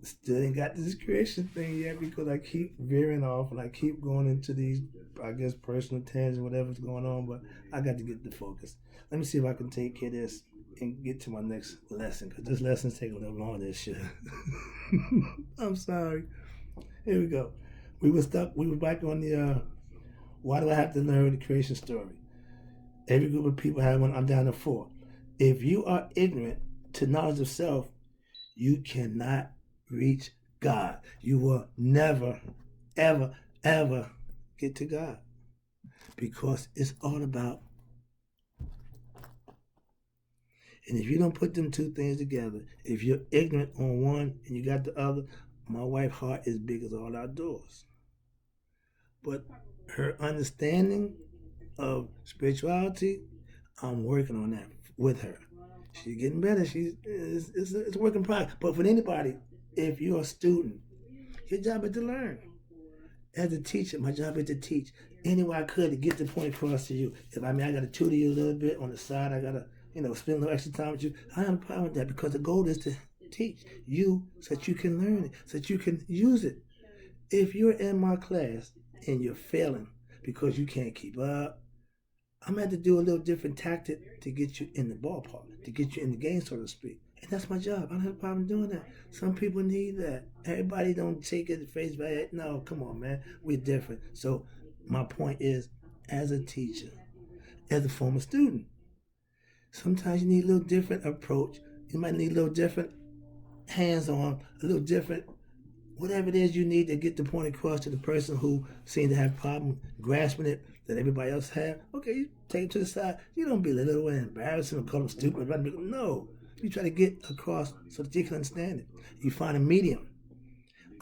Still ain't got this creation thing yet because I keep veering off and I keep going into these, I guess, personal tangents, whatever's going on. But I got to get the focus. Let me see if I can take care of this and get to my next lesson because this lesson's taking a little longer than it should. I'm sorry. Here we go. We were stuck. We were back on the why do I have to learn the creation story? Every group of people have one. I'm down to four. If you are ignorant to knowledge of self, you cannot reach God. You will never, ever, ever get to God because it's all about. And if you don't put them two things together, if you're ignorant on one and you got the other, my wife's heart is big as all our doors. But her understanding of spirituality, I'm working on that with her. She's getting better. It's a work in progress. But for anybody, if you're a student, your job is to learn. As a teacher, my job is to teach any way I could to get the point across to you. If I got to tutor you a little bit on the side, I got to spend a little extra time with you. I have a problem with that because the goal is to teach you so that you can learn it, so that you can use it. If you're in my class and you're failing because you can't keep up, I'm going to have to do a little different tactic to get you in the ballpark, to get you in the game, so to speak. And that's my job. I don't have a problem doing that. Some people need that. Everybody don't take it at face value. No, come on, man. We're different. So my point is, as a teacher, as a former student, sometimes you need a little different approach. You might need a little different hands-on, a little different whatever it is you need to get the point across to the person who seems to have a problem grasping it that everybody else have. Okay, you take it to the side. You don't belittle and embarrass them or call them stupid. No, you try to get across so that you can understand it. You find a medium.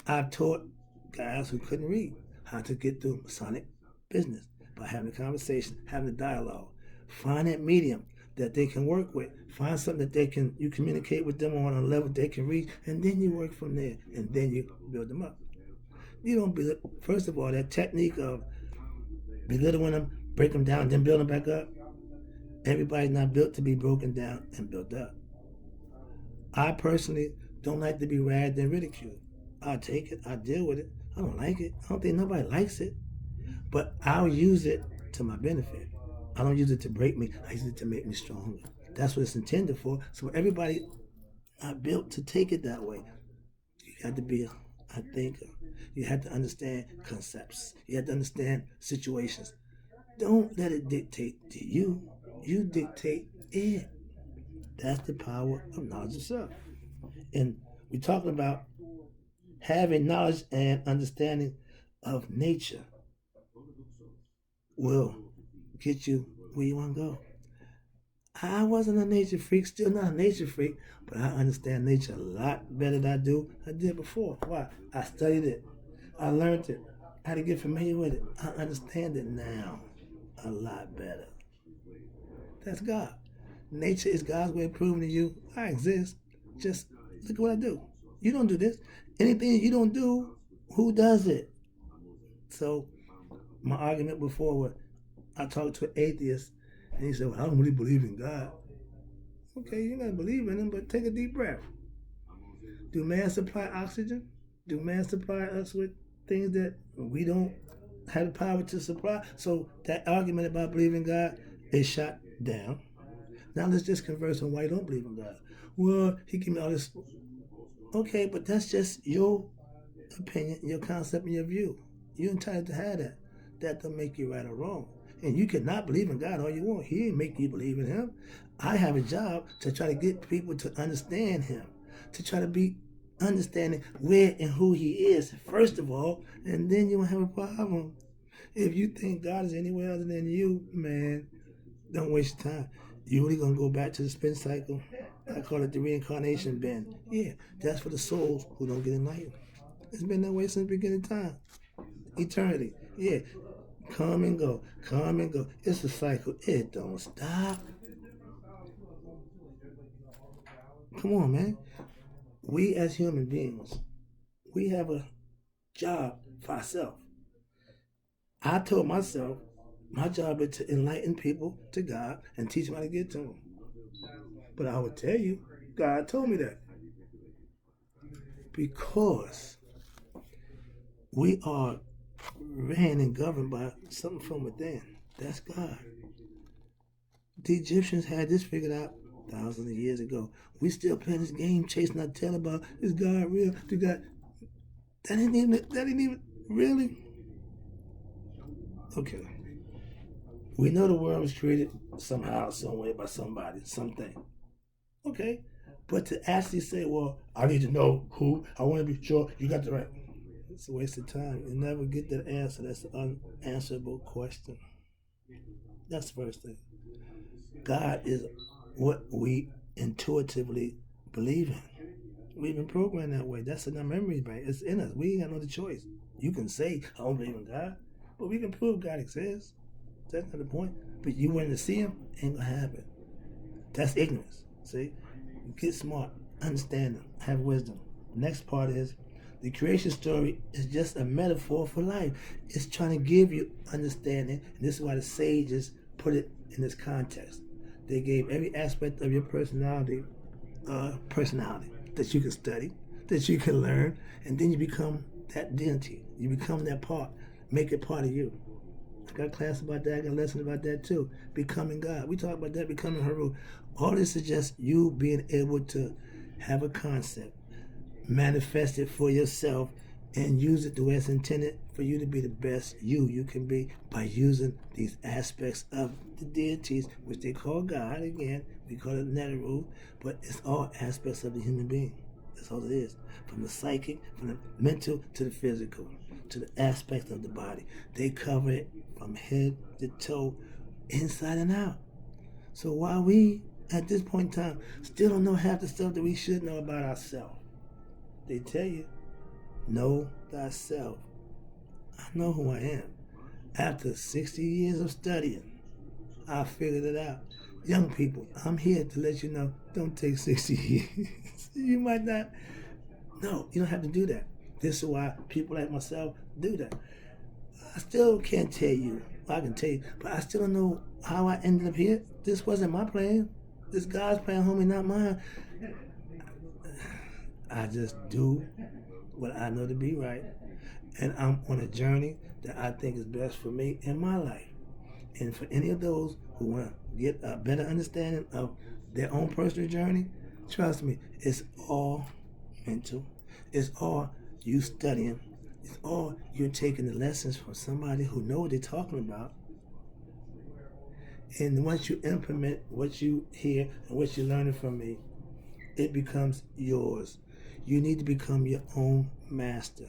I've taught guys who couldn't read how to get through Masonic business by having a conversation, having a dialogue. Find that medium that they can work with. Find something that you communicate with them on a level they can reach, and then you work from there, and then you build them up. You don't first of all, that technique of belittling them, break them down, then build them back up. Everybody's not built to be broken down and built up. I personally don't like to be ragged and ridiculed. I'll take it, I'll deal with it. I don't like it. I don't think nobody likes it. But I'll use it to my benefit. I don't use it to break me. I use it to make me stronger. That's what it's intended for. So everybody not built to take it that way. You have to be a thinker. You have to understand concepts. You have to understand situations. Don't let it dictate to you. You dictate it. That's the power of knowledge of self. And we're talking about having knowledge and understanding of nature will get you where you want to go. I wasn't a nature freak, still not a nature freak, but I understand nature a lot better than I did before. Why? I studied it. I learned it. I had to get familiar with it. I understand it now a lot better. That's God. Nature is God's way of proving to you I exist. Just look at what I do. You don't do this. Anything you don't do, who does it? So my argument before was I talked to an atheist and he said, well, I don't really believe in God. Okay, you don't believe in him, but take a deep breath. Do man supply oxygen? Do man supply us with things that we don't have the power to supply? So that argument about believing God is shot down. Now let's just converse on why you don't believe in God. Well, he gave me all this. Okay, but that's just your opinion, your concept, and your view. You're entitled to have that. That don't make you right or wrong. And you cannot believe in God all you want. He didn't make you believe in him. I have a job to try to get people to understand him, to try to be understanding where and who he is, first of all, and then you won't have a problem. If you think God is anywhere other than you, man, don't waste your time. You're really going to go back to the spin cycle. I call it the reincarnation bend. Yeah, that's for the souls who don't get enlightened. It's been that way since the beginning of time. Eternity. Yeah. Come and go. Come and go. It's a cycle. It don't stop. Come on, man. We as human beings, we have a job for ourselves. I told myself my job is to enlighten people to God and teach them how to get to him. But I would tell you, God told me that. Because we are ran and governed by something from within. That's God. The Egyptians had this figured out thousands of years ago. We still playing this game, chasing our tail about is God real? Do God? That ain't even really. Okay. We know the world was created somehow, some way by somebody, something. Okay. But to actually say, well, I need to know who, I want to be sure you got the right. It's a waste of time. You never get that answer. That's an unanswerable question. That's the first thing. God is what we intuitively believe in. We've been programmed that way. That's in our memory bank. It's in us. We ain't got no other choice. You can say, I don't believe in God, but we can prove God exists. That's not the point. But you wanting to see him, ain't gonna happen. That's ignorance. See? Get smart, understand them, have wisdom. Next part is the creation story is just a metaphor for life. It's trying to give you understanding, and this is why the sages put it in this context. They gave every aspect of your personality that you can study, that you can learn, and then you become that deity. You become that part. Make it part of you. I got a class about that. I got a lesson about that too. Becoming God. We talk about that, becoming Haru. All this is just you being able to have a concept, manifest it for yourself, and use it the way it's intended for you to be the best you can be by using these aspects of the deities, which they call God. Again, we call it Neteru, but it's all aspects of the human being. That's all it is. From the psychic, from the mental to the physical, to the aspects of the body. They cover it from head to toe, inside and out. So while we, at this point in time, still don't know half the stuff that we should know about ourselves, they tell you, know thyself. I know who I am. After 60 years of studying, I figured it out. Young people, I'm here to let you know, don't take 60 years. You might not. No, you don't have to do that. This is why people like myself do that. I still can't tell you. I can tell you, but I still don't know how I ended up here. This wasn't my plan. This God's plan, homie, not mine. I just do what I know to be right. And I'm on a journey that I think is best for me in my life. And for any of those who want to get a better understanding of their own personal journey, trust me, it's all mental. It's all you studying. It's all you're taking the lessons from somebody who knows what they're talking about. And once you implement what you hear and what you're learning from me, it becomes yours. You need to become your own master.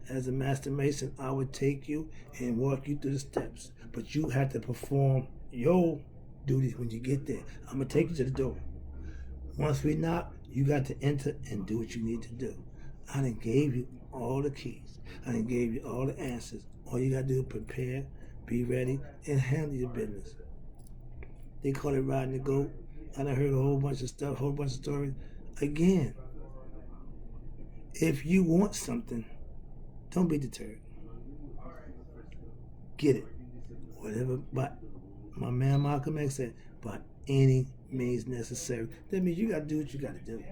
As a master mason, I would take you and walk you through the steps. But you have to perform your duties when you get there. I'm going to take you to the door. Once we knock, you got to enter and do what you need to do. I done gave you all the keys. I done gave you all the answers. All you got to do is prepare, be ready, and handle your business. They call it riding the goat. I done heard a whole bunch of stuff, a whole bunch of stories. Again, if you want something, don't be deterred. Get it. Whatever, but my man Malcolm X said, by any means necessary. That means you got to do what you got to do.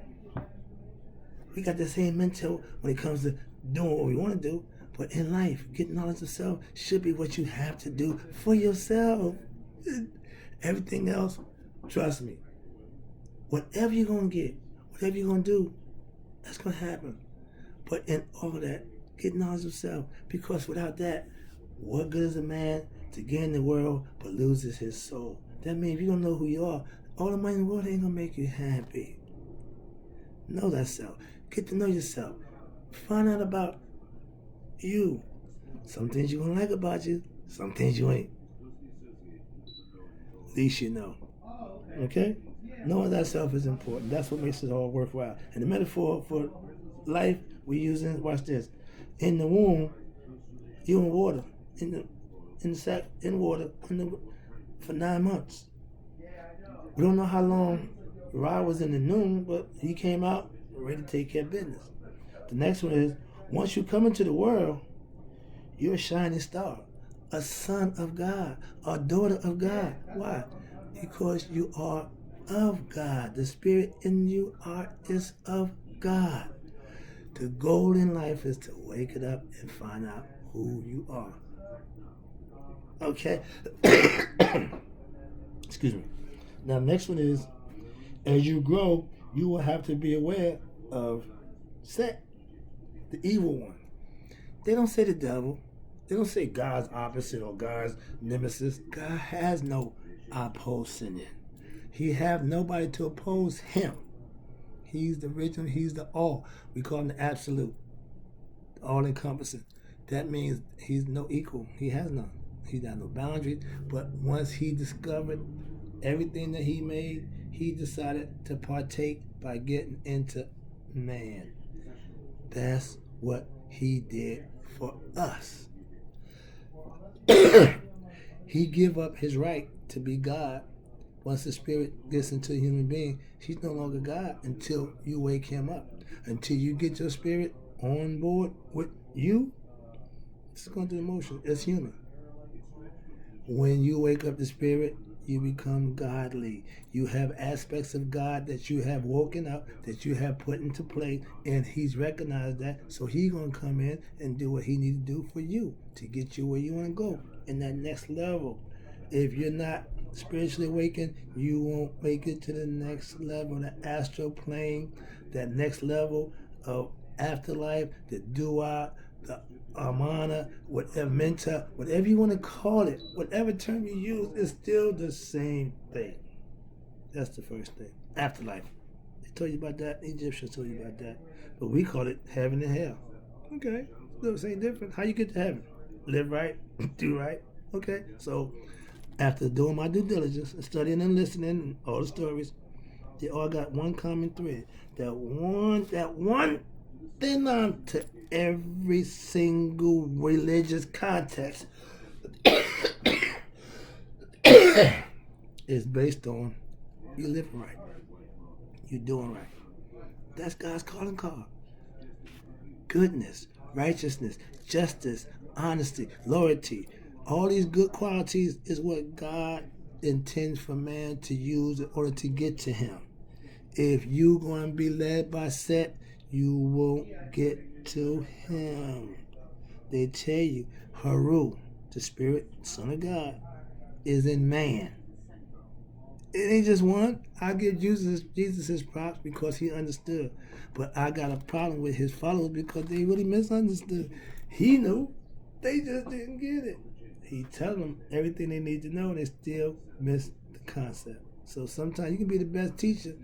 We got the same mental when it comes to doing what we want to do. But in life, getting knowledge of self should be what you have to do for yourself. Everything else, trust me, whatever you're going to get, whatever you're going to do, that's going to happen. But in all of that, get knowledge of self. Because without that, what good is a man to gain the world but loses his soul? That means if you don't know who you are, all the money in the world ain't going to make you happy. Know thyself. Get to know yourself. Find out about you. Some things you're going to like about you, some things you ain't. At least you know. Okay? Knowing thyself is important. That's what makes it all worthwhile. And the metaphor for life we use in, watch this. In the womb, you in water. In the sack, in water, for 9 months. We don't know how long Ra was in the noon, but he came out ready to take care of business. The next one is, once you come into the world, you're a shining star, a son of God, a daughter of God. Why? Because you are of God. The spirit in you is of God. The goal in life is to wake it up and find out who you are. Okay? Excuse me. Now, next one is, as you grow, you will have to be aware of Set, the evil one. They don't say the devil. They don't say God's opposite or God's nemesis. God has no opposing. He have nobody to oppose him. He's the original. He's the all. We call him the absolute, all-encompassing. That means he's no equal. He has none. He's got no boundaries. But once he discovered everything that he made, he decided to partake by getting into man. That's what he did for us. He give up his right to be God. Once the spirit gets into a human being, he's no longer God until you wake him up. Until you get your spirit on board with you, it's going through emotion. It's human. When you wake up the spirit, you become godly. You have aspects of God that you have woken up, that you have put into play, and he's recognized that, so he's going to come in and do what he needs to do for you to get you where you want to go in that next level. If you're not spiritually awakened, you won't make it to the next level, the astral plane, that next level of afterlife, the dua, the amana, whatever mentor, whatever you want to call it, whatever term you use, it's still the same thing. That's the first thing. Afterlife. They told you about that. The Egyptians told you about that. But we call it heaven and hell. Okay. Still the same difference. How you get to heaven? Live right, do right. Okay. So after doing my due diligence and studying and listening and all the stories, they all got one common thread. That one thin line to every single religious context is based on you living right, you doing right. That's God's calling card. Goodness, righteousness, justice, honesty, loyalty, all these good qualities is what God intends for man to use in order to get to him. If you're going to be led by Set, you won't get to him. They tell you, Haru, the spirit, son of God, is in man. It ain't just one. I give Jesus his props because he understood. But I got a problem with his followers because they really misunderstood. He knew. They just didn't get it. He tells them everything they need to know and they still miss the concept. So sometimes you can be the best teacher,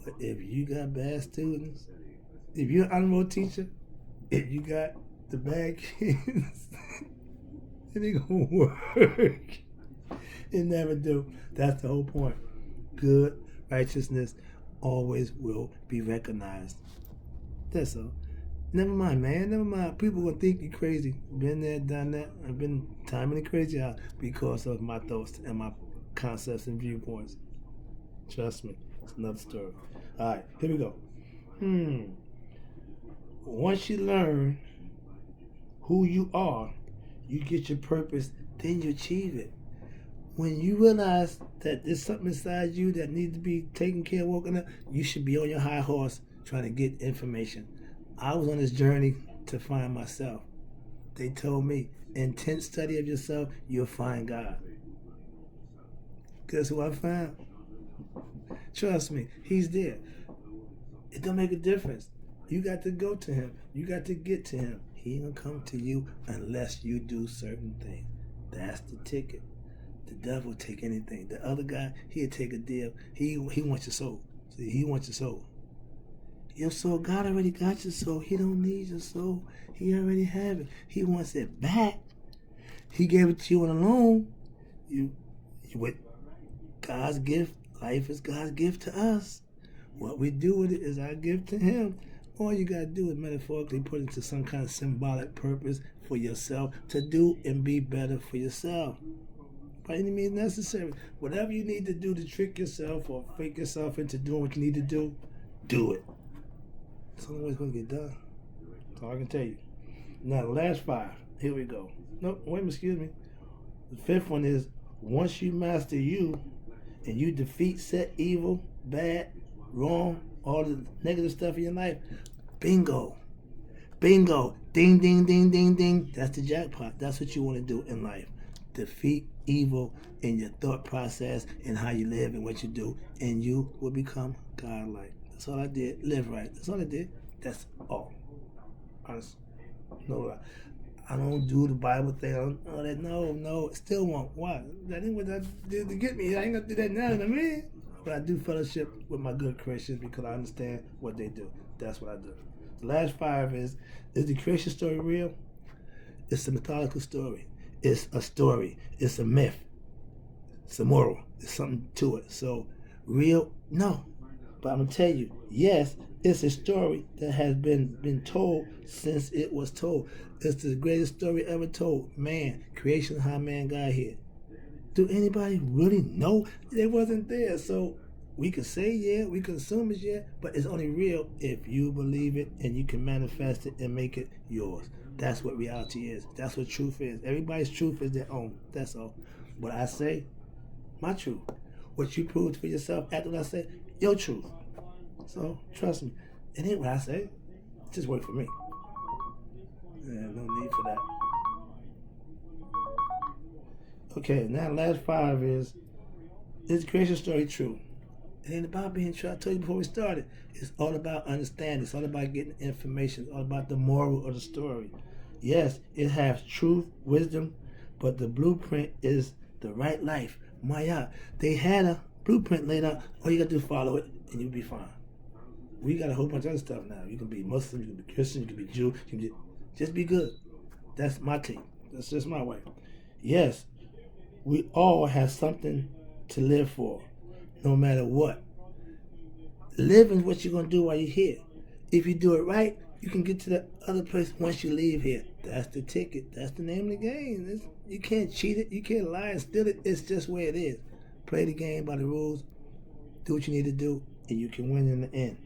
but if you got bad students, if you're an honorable teacher, if you got the bad kids, it ain't gonna work. It never do. That's the whole point. Good righteousness always will be recognized. That's all. Never mind, man. Never mind. People gonna think you crazy. Been there, done that. I've been timing the crazy out because of my thoughts and my concepts and viewpoints. Trust me. It's another story. All right, here we go. Once you learn who you are, you get your purpose, then you achieve it. When you realize that there's something inside you that needs to be taken care of, woken up, you should be on your high horse trying to get information. I was on this journey to find myself. They told me, intense study of yourself, you'll find God. Guess who I found? Trust me, he's there. It don't make a difference. You got to go to him. You got to get to him. He ain't gonna come to you unless you do certain things. That's the ticket. The devil will take anything. The other guy, he'll take a deal. He wants your soul. See, he wants your soul. Your soul, God already got your soul. He don't need your soul. He already have it. He wants it back. He gave it to you on a loan. You with God's gift. Life is God's gift to us. What we do with it is our gift to him. All you got to do is metaphorically put it to some kind of symbolic purpose for yourself to do and be better for yourself. By any means necessary. Whatever you need to do to trick yourself or fake yourself into doing what you need to do it. It's the only way it's going to get done. That's all I can tell you. Now, the last 5. Here we go. Nope, wait a minute, excuse me. The 5th one is, once you master you and you defeat Set, evil, bad, wrong, all the negative stuff in your life, bingo. Bingo. Ding, ding, ding, ding, ding. That's the jackpot. That's what you want to do in life. Defeat evil in your thought process and how you live and what you do, and you will become godlike. That's all I did. Live right. That's all I did. That's all. Honest. No, I don't do the Bible thing. I don't, oh, that, no, it still won't. Why? That ain't what I did to get me. I ain't gonna do that now, you know what I mean? But I do fellowship with my good Christians because I understand what they do. That's what I do. The last 5 is the creation story real? It's a mythological story. It's a story. It's a myth. It's a moral. There's something to it. So, real? No. But I'm going to tell you, yes, it's a story that has been told since it was told. It's the greatest story ever told. Man, creation, how man got here. Do anybody really know? It wasn't there. So we can say yeah, we can assume it's yeah, but it's only real if you believe it and you can manifest it and make it yours. That's what reality is. That's what truth is. Everybody's truth is their own. That's all. What I say, my truth. What you proved for yourself after what I say, your truth. So trust me. It ain't what I say. It just worked for me. Yeah, no need for that. Okay, now last 5 is the creation story true? It ain't about being true. I told you before we started. It's all about understanding. It's all about getting information. It's all about the moral of the story. Yes, it has truth, wisdom, but the blueprint is the right life. Maya, they had a blueprint laid out. All you got to do is follow it, and you'll be fine. We got a whole bunch of other stuff now. You can be Muslim, you can be Christian, you can be Jew. You can just be good. That's my take. That's just my way. Yes, we all have something to live for, no matter what. Living is what you're going to do while you're here. If you do it right, you can get to the other place once you leave here. That's the ticket. That's the name of the game. You can't cheat it. You can't lie and steal it. It's just where it is. Play the game by the rules. Do what you need to do, and you can win in the end.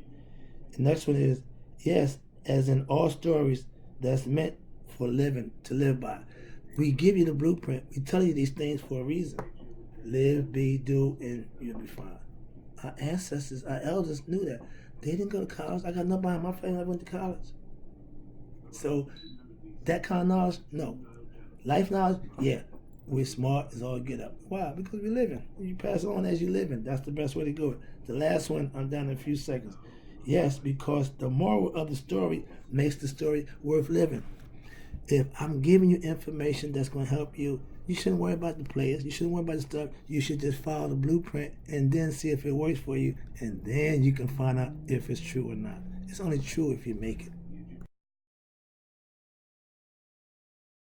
The next one is, yes, as in all stories, that's meant for living, to live by. We give you the blueprint. We tell you these things for a reason. Live, be, do, and you'll be fine. Our ancestors, our elders knew that. They didn't go to college. I got nobody in my family that went to college. So that kind of knowledge, no. Life knowledge, yeah. We're smart as all get up. Why? Because we're living. You pass on as you're living. That's the best way to go. The last one, I'm down in a few seconds. Yes, because the moral of the story makes the story worth living. If I'm giving you information that's going to help you, you shouldn't worry about the players. You shouldn't worry about the stuff. You should just follow the blueprint and then see if it works for you. And then you can find out if it's true or not. It's only true if you make it.